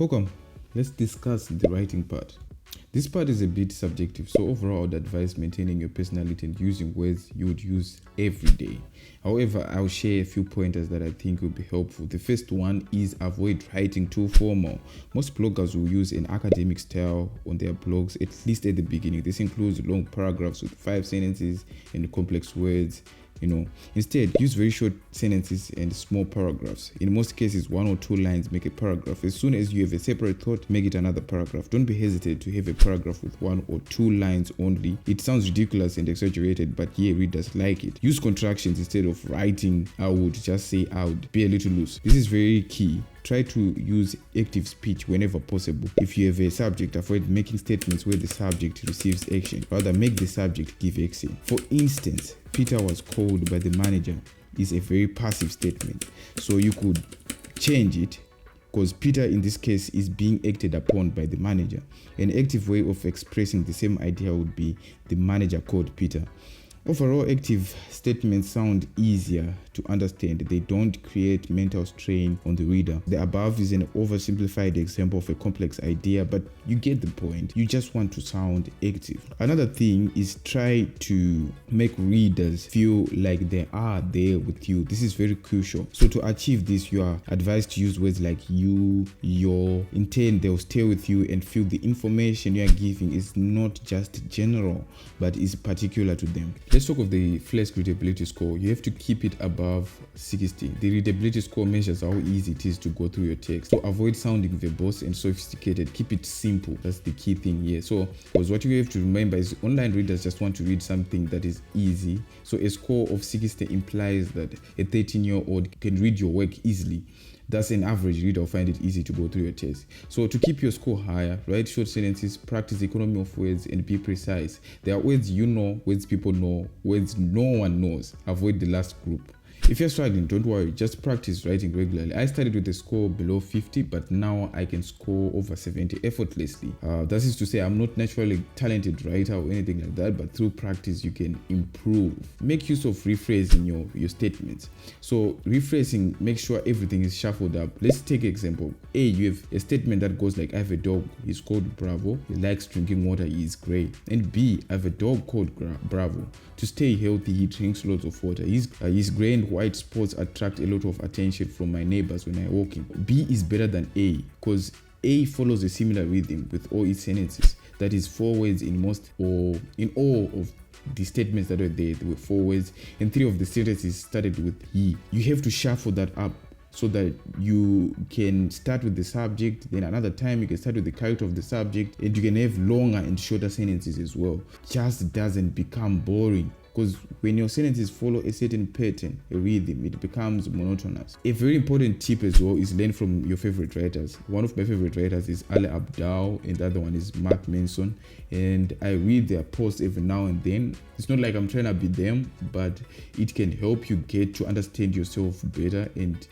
Welcome. Let's discuss the writing part. This part is a bit subjective, so overall I'd advise maintaining your personality and using words you would use every day. However, I'll share a few pointers that I think will be helpful. The first one is avoid writing too formal. Most bloggers will use an academic style on their blogs, at least at the beginning. This includes long paragraphs with 5 sentences and complex words. Instead, use very short sentences and small paragraphs. In most cases, 1 or 2 lines make a paragraph. As soon as you have a separate thought, make it another paragraph. Don't be hesitant to have a paragraph with 1 or 2 lines only. It sounds ridiculous and exaggerated, but yeah, readers like it. Use contractions instead of writing I would, just say I would. Be a little loose. This is very key. Try to use active speech whenever possible. If you have a subject, avoid making statements where the subject receives action. Rather, make the subject give action. For instance, Peter was called by the manager is a very passive statement. So you could change it because Peter in this case is being acted upon by the manager. An active way of expressing the same idea would be the manager called Peter. Overall, active statements sound easier to understand. They don't create mental strain on the reader. The above is an oversimplified example of a complex idea, but you get the point. You just want to sound active. Another thing is try to make readers feel like they are there with you. This is very crucial. So to achieve this, you are advised to use words like you, your. In turn, they'll stay with you and feel the information you are giving is not just general, but is particular to them. Let's talk of the Flesk readability score. You have to keep it above 60. The readability score measures how easy it is to go through your text. So avoid sounding verbose and sophisticated. Keep it simple. That's the key thing here. So, because what you have to remember is online readers just want to read something that is easy. So a score of 60 implies that a 13-year-old can read your work easily. Thus, an average reader will find it easy to go through your test. So to keep your score higher, write short sentences, practice economy of words, and be precise. There are words you know, words people know, words no one knows. Avoid the last group. If you're struggling, don't worry, just practice writing regularly. I started with a score below 50, but now I can score over 70 effortlessly. That is to say, I'm not naturally a talented writer or anything like that, but through practice, you can improve. Make use of rephrasing your statements. So rephrasing, make sure everything is shuffled up. Let's take an example. A, you have a statement that goes like, I have a dog, he's called Bravo, he likes drinking water, he is gray. And B, I have a dog called Bravo. To stay healthy, he drinks lots of water. His gray and white spots attract a lot of attention from my neighbors when I walk in. B is better than A because A follows a similar rhythm with all its sentences. That is 4 words in most or in all of the statements that were there. There were 4 words and 3 of the sentences started with he. You have to shuffle that up so that you can start with the subject, then another time you can start with the character of the subject, and you can have longer and shorter sentences as well. Just doesn't become boring. Because when your sentences follow a certain pattern, a rhythm, it becomes monotonous. A very important tip as well is learn from your favorite writers. One of my favorite writers is Ali Abdaal, and the other one is Mark Manson. And I read their posts every now and then. It's not like I'm trying to be them, but it can help you get to understand yourself better and,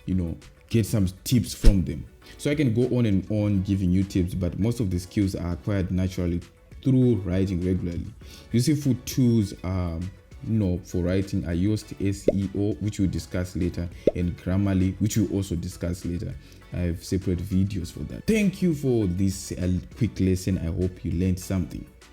get some tips from them. So I can go on and on giving you tips, but most of the skills are acquired naturally through writing regularly. Useful tools for writing are Yoast SEO, which we'll discuss later, and Grammarly, which we'll also discuss later. I have separate videos for that. Thank you for this quick lesson. I hope you learned something.